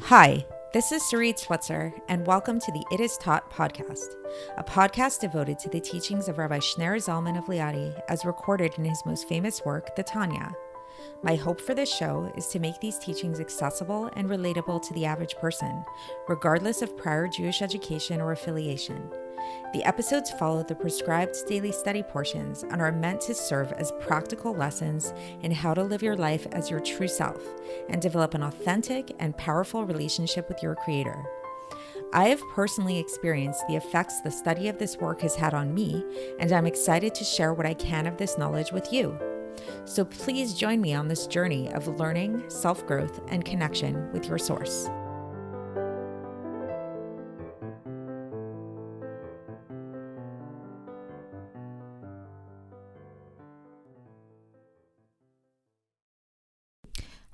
Hi, this is Sarit Switzer, and welcome to the It Is Taught podcast, a podcast devoted to the teachings of Rabbi Shneur Zalman of Liadi as recorded in his most famous work, the Tanya. My hope for this show is to make these teachings accessible and relatable to the average person, regardless of prior Jewish education or affiliation. The episodes follow the prescribed daily study portions and are meant to serve as practical lessons in how to live your life as your true self and develop an authentic and powerful relationship with your Creator. I have personally experienced the effects the study of this work has had on me, and I'm excited to share what I can of this knowledge with you. So please join me on this journey of learning, self-growth, and connection with your source.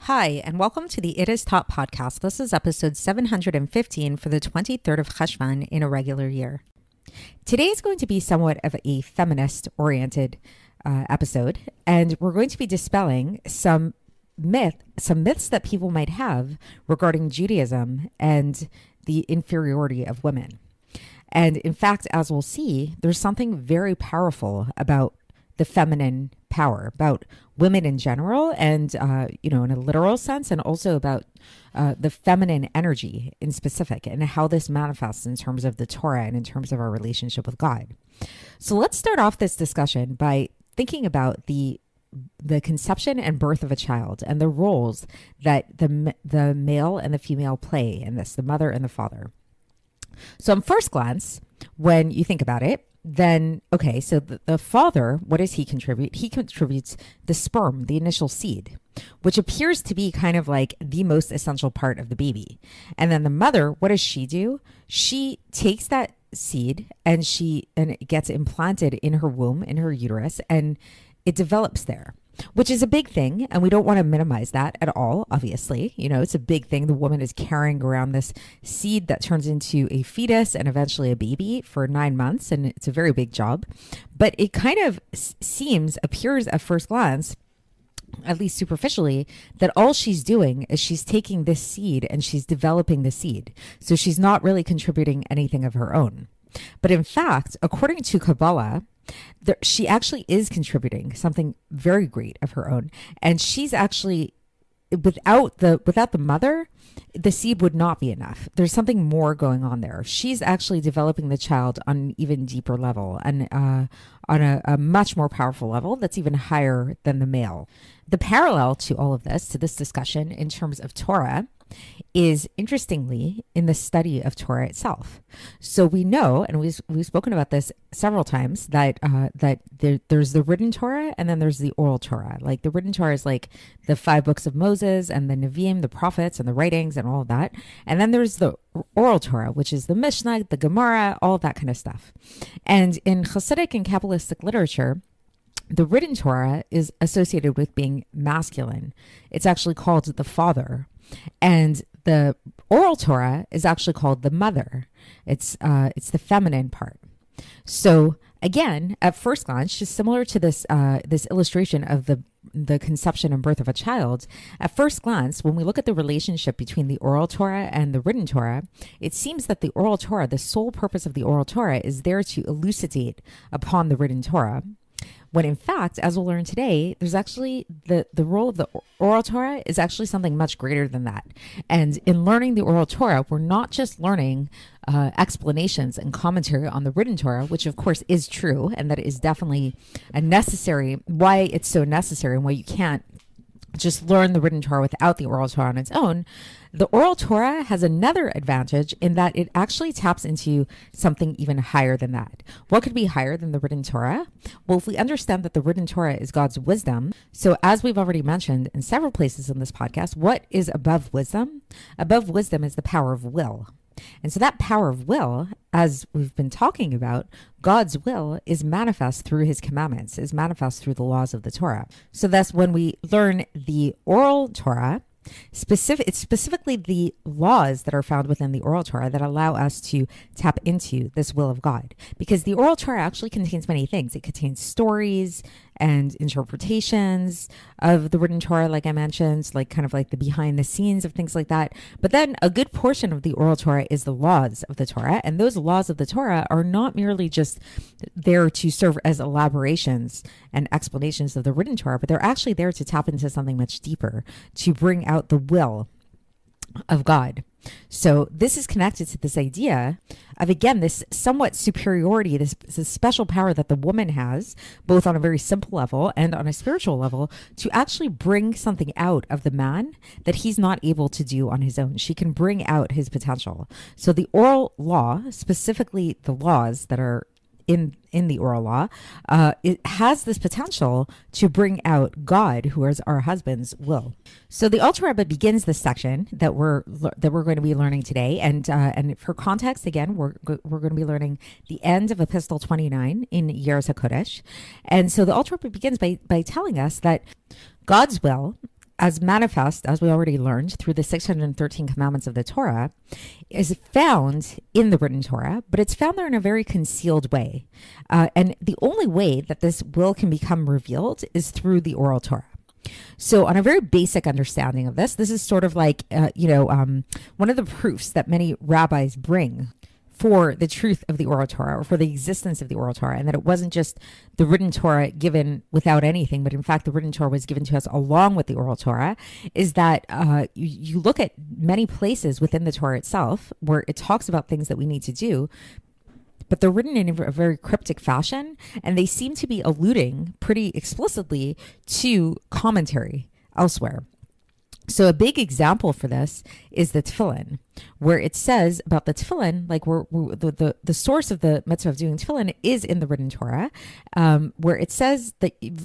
Hi, and welcome to the It Is Taught podcast. This is episode 715 for the 23rd of Cheshvan in a regular year. Today is going to be somewhat of a feminist-oriented episode, and we're going to be dispelling some myths that people might have regarding Judaism and the inferiority of women. And in fact, as we'll see, there's something very powerful about the feminine power, about women in general, and in a literal sense, and also about the feminine energy in specific, and how this manifests in terms of the Torah and in terms of our relationship with God. So let's start off this discussion by thinking about the conception and birth of a child and the roles that the male and the female play in this, the mother and the father. So on first glance, when you think about it, then, okay, so the father, what does he contribute? He contributes the sperm, the initial seed, which appears to be kind of like the most essential part of the baby. And then the mother, what does she do? She takes that seed and it gets implanted in her womb, in her uterus, and it develops there, which is a big thing. And we don't want to minimize that at all, obviously. It's a big thing. The woman is carrying around this seed that turns into a fetus and eventually a baby for 9 months. And it's a very big job. But it kind of appears at first glance, at least superficially, that all she's doing is she's taking this seed and she's developing the seed. So she's not really contributing anything of her own. But in fact, according to Kabbalah, she actually is contributing something very great of her own. And she's actually, without the mother, the seed would not be enough. There's something more going on there. She's actually developing the child on an even deeper level and on a much more powerful level that's even higher than the male. The parallel to all of this, to this discussion in terms of Torah, is interestingly in the study of Torah itself. So we know, and we've spoken about this several times, that there's the Written Torah and then there's the Oral Torah. Like the Written Torah is like the 5 books of Moses and the Nevi'im, the prophets and the writings and all of that. And then there's the Oral Torah, which is the Mishnah, the Gemara, all of that kind of stuff. And in Hasidic and Kabbalistic literature, the Written Torah is associated with being masculine. It's actually called the father. And the Oral Torah is actually called the mother. It's the feminine part. So again, at first glance, just similar to this illustration of the conception and birth of a child, at first glance, when we look at the relationship between the Oral Torah and the Written Torah, it seems that the Oral Torah, the sole purpose of the Oral Torah, is there to elucidate upon the Written Torah. When in fact, as we'll learn today, there's actually the role of the Oral Torah is actually something much greater than that. And in learning the Oral Torah, we're not just learning explanations and commentary on the Written Torah, which of course is true, and that is definitely why it's so necessary and why you can't just learn the Written Torah without the Oral Torah on its own. The Oral Torah has another advantage in that it actually taps into something even higher than that. What could be higher than the Written Torah? Well, if we understand that the Written Torah is God's wisdom, so as we've already mentioned in several places in this podcast, what is above wisdom? Above wisdom is the power of will. And so that power of will, as we've been talking about, God's will is manifest through his commandments, is manifest through the laws of the Torah. So thus, when we learn the Oral Torah, it's specifically the laws that are found within the Oral Torah that allow us to tap into this will of God. Because the Oral Torah actually contains many things. It contains stories and interpretations of the written Torah, like I mentioned, like kind of like the behind the scenes of things like that. But then a good portion of the Oral Torah is the laws of the Torah. And those laws of the Torah are not merely just there to serve as elaborations and explanations of the written Torah, but they're actually there to tap into something much deeper, to bring out the will of God. So this is connected to this idea of, again, this somewhat superiority, this special power that the woman has, both on a very simple level and on a spiritual level, to actually bring something out of the man that he's not able to do on his own. She can bring out his potential. So the oral law, specifically the laws that are in the oral law, it has this potential to bring out God, who is our husband's will. So the Oral Torah begins this section that we're going to be learning today, and for context, again, we're going to be learning the end of Epistle 29 in Iggeres HaKodesh, and so the Oral Torah begins by telling us that God's will, as manifest, as we already learned, through the 613 commandments of the Torah, is found in the written Torah, but it's found there in a very concealed way. And the only way that this will can become revealed is through the Oral Torah. So on a very basic understanding of this is sort of like, one of the proofs that many rabbis bring for the truth of the Oral Torah, or for the existence of the Oral Torah, and that it wasn't just the written Torah given without anything, but in fact the written Torah was given to us along with the Oral Torah, is that you look at many places within the Torah itself where it talks about things that we need to do, but they're written in a very cryptic fashion, and they seem to be alluding pretty explicitly to commentary elsewhere. So a big example for this is the tefillin, where it says about the tefillin, like the source of the mitzvah of doing tefillin is in the written Torah, where it says that you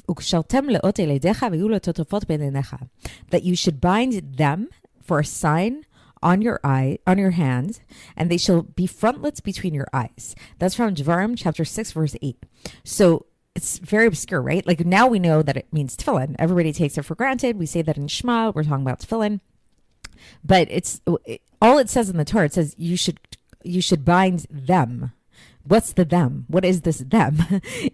should bind them for a sign on your hand, and they shall be frontlets between your eyes. That's from Devarim chapter 6, verse 8. So it's very obscure, right? Like now we know that it means tefillin. Everybody takes it for granted. We say that in Shema, we're talking about tefillin. But all it says in the Torah, it says you should bind them. What's the them? What is this them?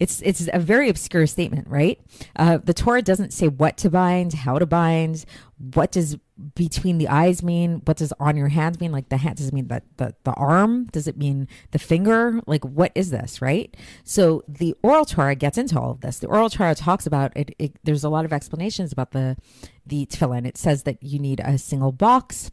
It's a very obscure statement, right? The Torah doesn't say what to bind, how to bind. What does between the eyes mean? What does on your hands mean? Like the hand, does it mean the arm? Does it mean the finger? Like what is this, right? So the Oral Torah gets into all of this. The Oral Torah talks about it. There's a lot of explanations about the tefillin. It says that you need a single box,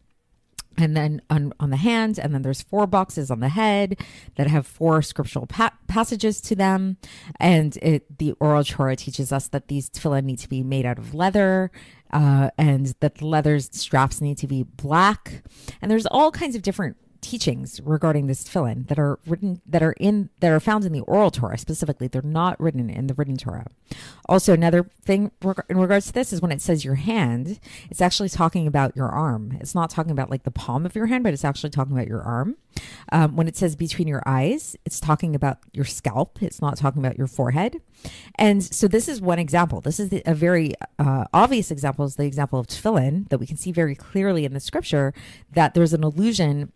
and then on the hand, and then there's 4 boxes on the head that have 4 scriptural passages to them. And the Oral Torah teaches us that these tefillin need to be made out of leather, and that the leather straps need to be black. And there's all kinds of different teachings regarding this tefillin that are found in the Oral Torah specifically. They're not written in the written Torah. Also, another thing in regards to this is when it says your hand, it's actually talking about your arm. It's not talking about like the palm of your hand, but it's actually talking about your arm. When it says between your eyes, it's talking about your scalp. It's not talking about your forehead. And so this is one example. This is a very obvious example, is the example of tefillin that we can see very clearly in the scripture, that there's an allusion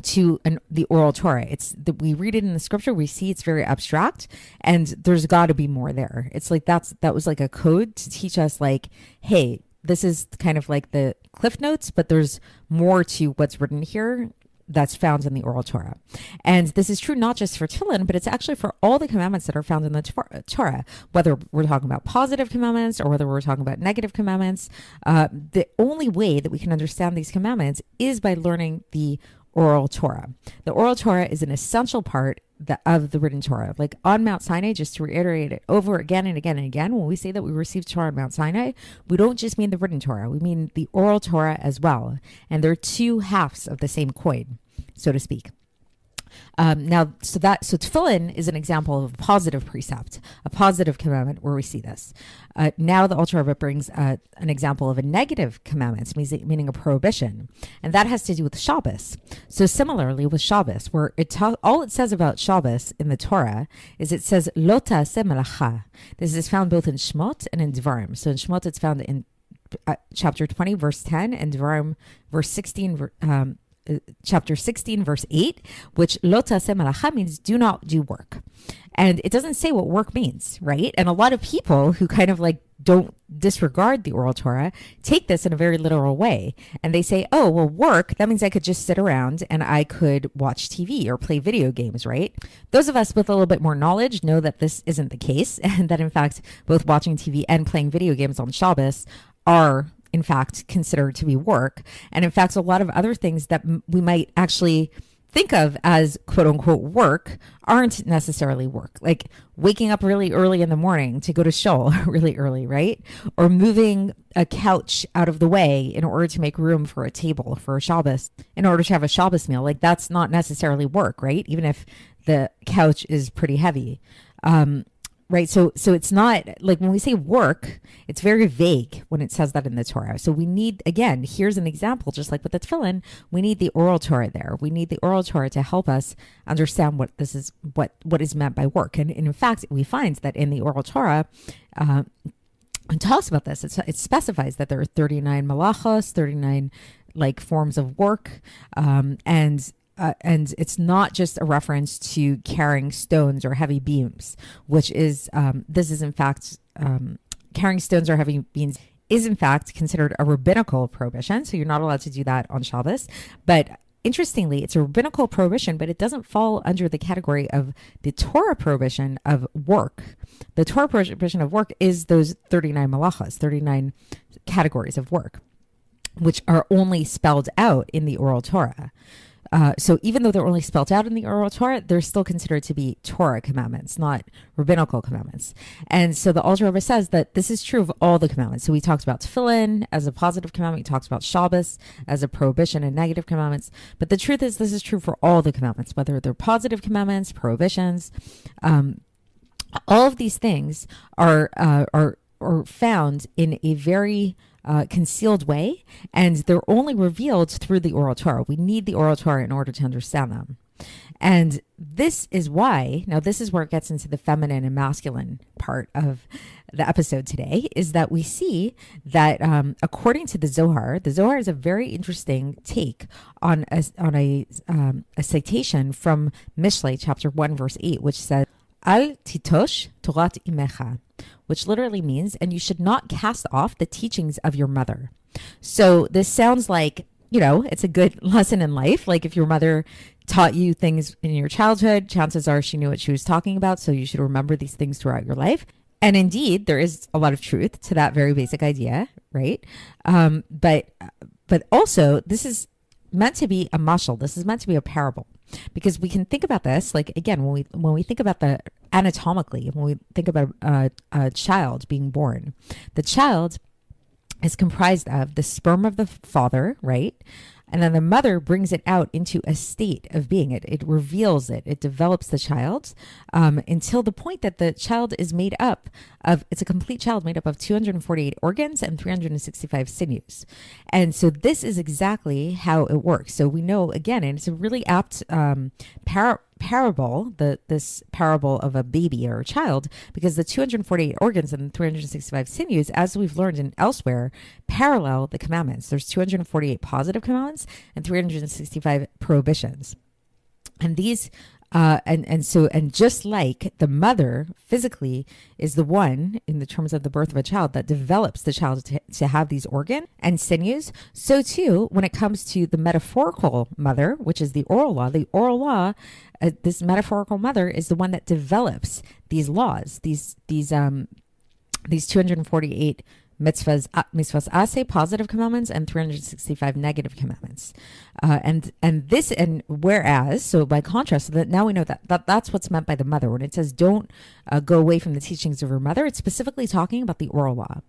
to the Oral Torah. It's that we read it in the scripture, we see it's very abstract, and there's got to be more there. It's like that was like a code to teach us, like, hey, this is kind of like the Cliff Notes, but there's more to what's written here that's found in the Oral Torah. And this is true not just for tefillin, but it's actually for all the commandments that are found in the Torah, whether we're talking about positive commandments or whether we're talking about negative commandments. The only way that we can understand these commandments is by learning the Oral Torah. The Oral Torah is an essential part of the written Torah. Like on Mount Sinai, just to reiterate it over again and again and again, when we say that we received Torah on Mount Sinai, we don't just mean the written Torah, we mean the Oral Torah as well. And they're 2 halves of the same coin, so to speak. So tefillin is an example of a positive precept, a positive commandment where we see this. Now the Oral Torah brings an example of a negative commandment, meaning a prohibition, and that has to do with Shabbos. So similarly with Shabbos, where all it says about Shabbos in the Torah is it says lo ta'aseh melacha. This is found both in Shemot and in Devarim. So in Shemot it's found in chapter 20 verse 10, and Devarim verse 16 chapter 16, verse 8, which lo taseh malacha means do not do work. And it doesn't say what work means, right? And a lot of people who kind of like don't disregard the Oral Torah take this in a very literal way. And they say, oh, well, work, that means I could just sit around and I could watch TV or play video games, right? Those of us with a little bit more knowledge know that this isn't the case, and that in fact, both watching TV and playing video games on Shabbos are in fact considered to be work. And in fact, a lot of other things that we might actually think of as quote unquote work aren't necessarily work, like waking up really early in the morning to go to shul really early, right? Or moving a couch out of the way in order to make room for a table for a Shabbos, in order to have a Shabbos meal. Like that's not necessarily work, right? Even if the couch is pretty heavy. Right. So it's not like when we say work, it's very vague when it says that in the Torah. So we need, again, here's an example, just like with the tefillin, we need the Oral Torah there. We need the Oral Torah to help us understand what this is, what is meant by work. And in fact, we find that in the Oral Torah, it talks about this. It specifies that there are 39 malachos, 39 like forms of work, and it's not just a reference to carrying stones or heavy beams, which is, this is in fact, carrying stones or heavy beams is in fact considered a rabbinical prohibition. So you're not allowed to do that on Shabbos. But interestingly, it's a rabbinical prohibition, but it doesn't fall under the category of the Torah prohibition of work. The Torah prohibition of work is those 39 malachas, 39 categories of work, which are only spelled out in the Oral Torah. So even though they're only spelled out in the Oral Torah, they're still considered to be Torah commandments, not rabbinical commandments. And so the Alter Rebbe says that this is true of all the commandments. So we talked about tefillin as a positive commandment. We talked about Shabbos as a prohibition and negative commandments. But the truth is, this is true for all the commandments, whether they're positive commandments, prohibitions. All of these things are found in a very concealed way, and they're only revealed through the Oral Torah. We need the Oral Torah in order to understand them. And this is why, now this is where it gets into the feminine and masculine part of the episode today, is that we see that according to the Zohar is a very interesting take on a citation from Mishlei chapter 1 verse 8, which says, Al titosh Torat imecha, which literally means, and you should not cast off the teachings of your mother. So this sounds like, it's a good lesson in life. Like if your mother taught you things in your childhood, chances are she knew what she was talking about. So you should remember these things throughout your life. And indeed, there is a lot of truth to that very basic idea, right? But also, this is meant to be a mashal. This is meant to be a parable. Because we can think about this, like, again, when we think about the anatomically, when we think about a child being born, the child is comprised of the sperm of the father, right? And then the mother brings it out into a state of being. It reveals it. It develops the child until the point that the child is made up of, it's a complete child made up of 248 organs and 365 sinews. And so this is exactly how it works. So we know, again, and it's a really apt parable, this parable of a baby or a child, because the 248 organs and 365 sinews, as we've learned in elsewhere, parallel the commandments. There's 248 positive commandments and 365 prohibitions. And these and just like the mother physically is the one in the terms of the birth of a child that develops the child to have these organ and sinews, so too when it comes to the metaphorical mother, which is the oral law, this metaphorical mother is the one that develops these laws, these 248 mitzvahs aseh, positive commandments, and 365 negative commandments. And whereas, so by contrast, so that now we know that's what's meant by the mother. When it says don't go away from the teachings of your mother, it's specifically talking about the oral law.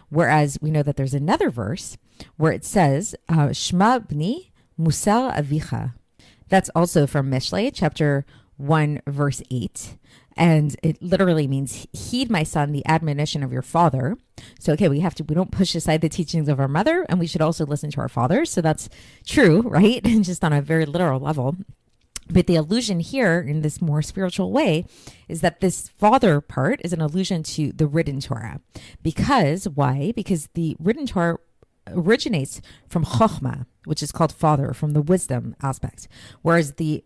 Whereas we know that there's another verse where it says, Shema b'ni musar avicha. That's also from Mishlei, chapter 1, verse 8. And it literally means, heed, my son, the admonition of your father. So, okay, we don't push aside the teachings of our mother, and we should also listen to our fathers. So that's true, right? And just on a very literal level. But the allusion here in this more spiritual way is that this father part is an allusion to the Written Torah. Why? Because the Written Torah originates from Chokhmah. which is called father from the wisdom aspect. Whereas the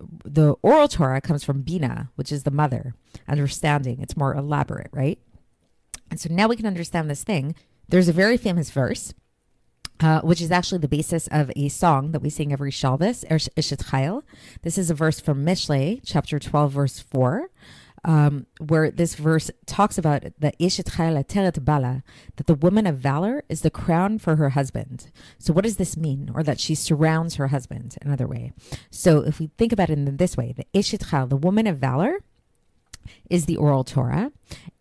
oral Torah comes from bina, which is the mother, understanding. It's more elaborate, right? And so now we can understand this thing. There's a very famous verse, which is actually the basis of a song that we sing every Shabbos, Eshet Chayil. This is a verse from Mishlei, chapter 12, verse 4, where this verse talks about the Eshet Chayil Ateret Bala, that the woman of valor is the crown for her husband. So what does this mean? Or that she surrounds her husband, another way. So if we think about it in this way, the Eshet Chayil, the woman of valor, is the oral Torah,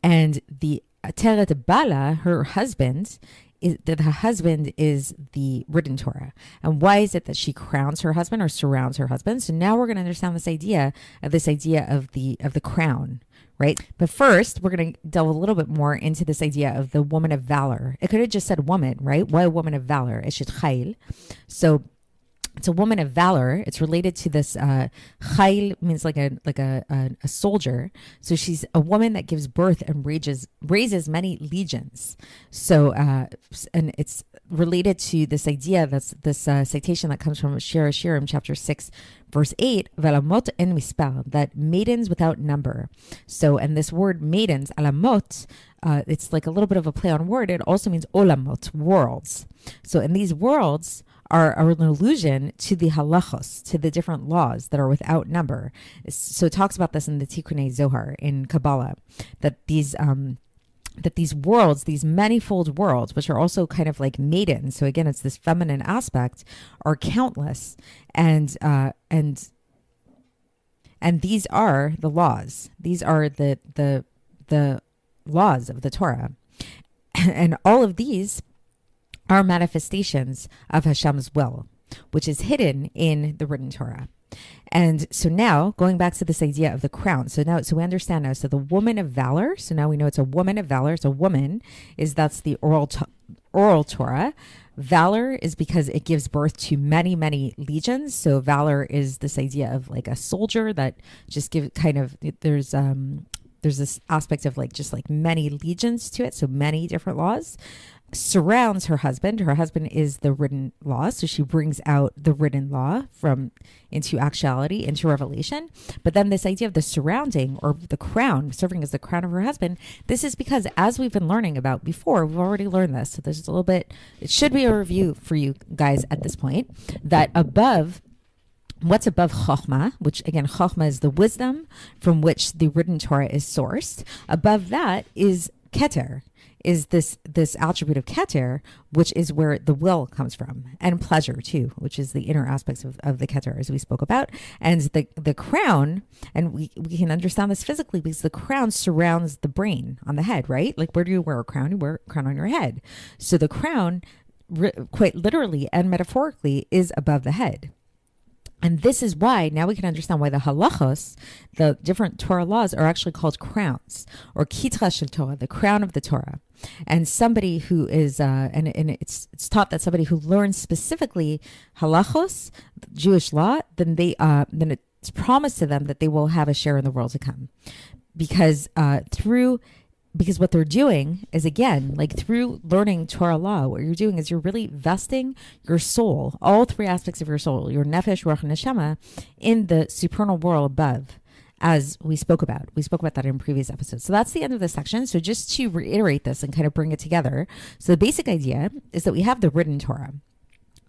and the Ateret Bala, her husband, is that her husband is the written Torah. And why is it that she crowns her husband or surrounds her husband? So now we're going to understand this idea of the crown, right? But first, we're going to delve a little bit more into this idea of the woman of valor. It could have just said woman, right? Why a woman of valor? Eshet Chayil. So it's a woman of valor. It's related to this. Chayil means like a soldier. So she's a woman that gives birth and raises many legions. So and it's related to this idea. That's this citation that comes from Shir Hashirim, chapter 6, verse 8. Velamot en mispar, that maidens without number. So, and this word maidens, alamot, it's like a little bit of a play on word. It also means olamot, worlds. So, in these worlds are an allusion to the halachos, to the different laws that are without number. So it talks about this in the Tikkunei Zohar in Kabbalah, that these worlds, these manifold worlds, which are also kind of like maidens. So again, it's this feminine aspect, are countless, and these are the laws. These are the laws of the Torah, and all of these are manifestations of Hashem's will, which is hidden in the written Torah. And so now, going back to this idea of the crown, so we understand now, so the woman of valor, so now we know it's a woman of valor, so woman that's the oral Torah. Valor is because it gives birth to many, many legions. So valor is this idea of like a soldier that just there's this aspect of like just like many legions to it, so many different laws. Surrounds her husband. Her husband is the written law, so she brings out the written law into actuality, into revelation. But then this idea of the surrounding, or the crown, serving as the crown of her husband, this is because, as we've been learning about before, we've already learned this, so there's a little bit, it should be a review for you guys at this point, that what's above Chokhmah, which again, Chokhmah is the wisdom from which the written Torah is sourced. Above that is Keter, is this attribute of Keter, which is where the will comes from, and pleasure too, which is the inner aspects of the Keter, as we spoke about. And the crown, and we can understand this physically because the crown surrounds the brain on the head, right? Like, where do you wear a crown? You wear a crown on your head. So the crown, quite literally and metaphorically, is above the head. And this is why, now we can understand why the halachos, the different Torah laws, are actually called crowns, or kitra shel Torah, the crown of the Torah. And somebody who is, and it's taught that somebody who learns specifically halachos, Jewish law, then it's promised to them that they will have a share in the world to come, because what they're doing is, again, like through learning Torah law, what you're doing is you're really vesting your soul, all three aspects of your soul, your nefesh, ruach, and neshama, in the supernal world above, as we spoke about. We spoke about that in previous episodes. So that's the end of this section. So just to reiterate this and kind of bring it together. So the basic idea is that we have the written Torah.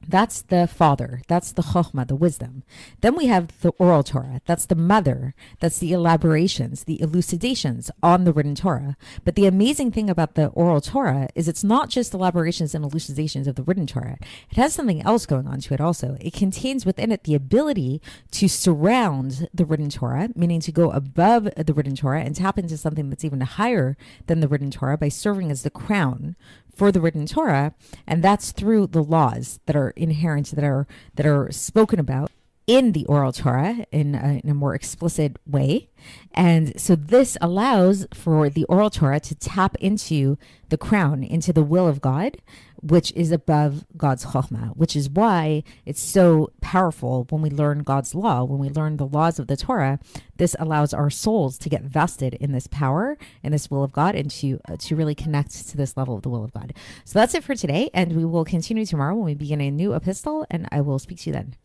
That's the father. That's the chokhmah, the wisdom. Then we have the oral Torah. That's the mother. That's the elaborations, the elucidations on the written Torah. But the amazing thing about the oral Torah is it's not just elaborations and elucidations of the written Torah. It has something else going on to it also. It contains within it the ability to surround the written Torah, meaning to go above the written Torah and tap into something that's even higher than the written Torah by serving as the crown for the written Torah, and that's through the laws that are inherent, that are spoken about in the oral Torah in a more explicit way. And so this allows for the oral Torah to tap into the crown, into the will of God, which is above God's chokhmah, which is why it's so powerful when we learn God's law, when we learn the laws of the Torah. This allows our souls to get vested in this power and this will of God, and to really connect to this level of the will of God. So that's it for today, and we will continue tomorrow when we begin a new epistle, and I will speak to you then.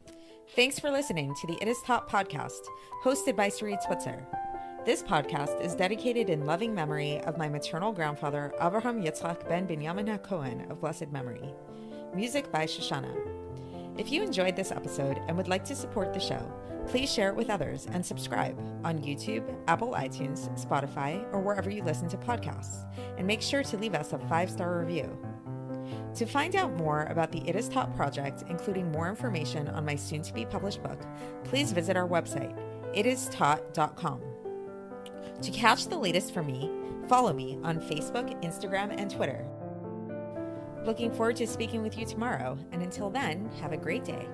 Thanks for listening to the It Is Taught podcast, hosted by Sarit Switzer. This podcast is dedicated in loving memory of my maternal grandfather, Avraham Yitzchak ben Binyamin HaKohen of blessed memory. Music by Shoshana. If you enjoyed this episode and would like to support the show, please share it with others and subscribe on YouTube, Apple iTunes, Spotify, or wherever you listen to podcasts. And make sure to leave us a 5-star review. To find out more about the It Is Taught project, including more information on my soon-to-be published book, please visit our website, itistaught.com. To catch the latest from me, follow me on Facebook, Instagram, and Twitter. Looking forward to speaking with you tomorrow, and until then, have a great day.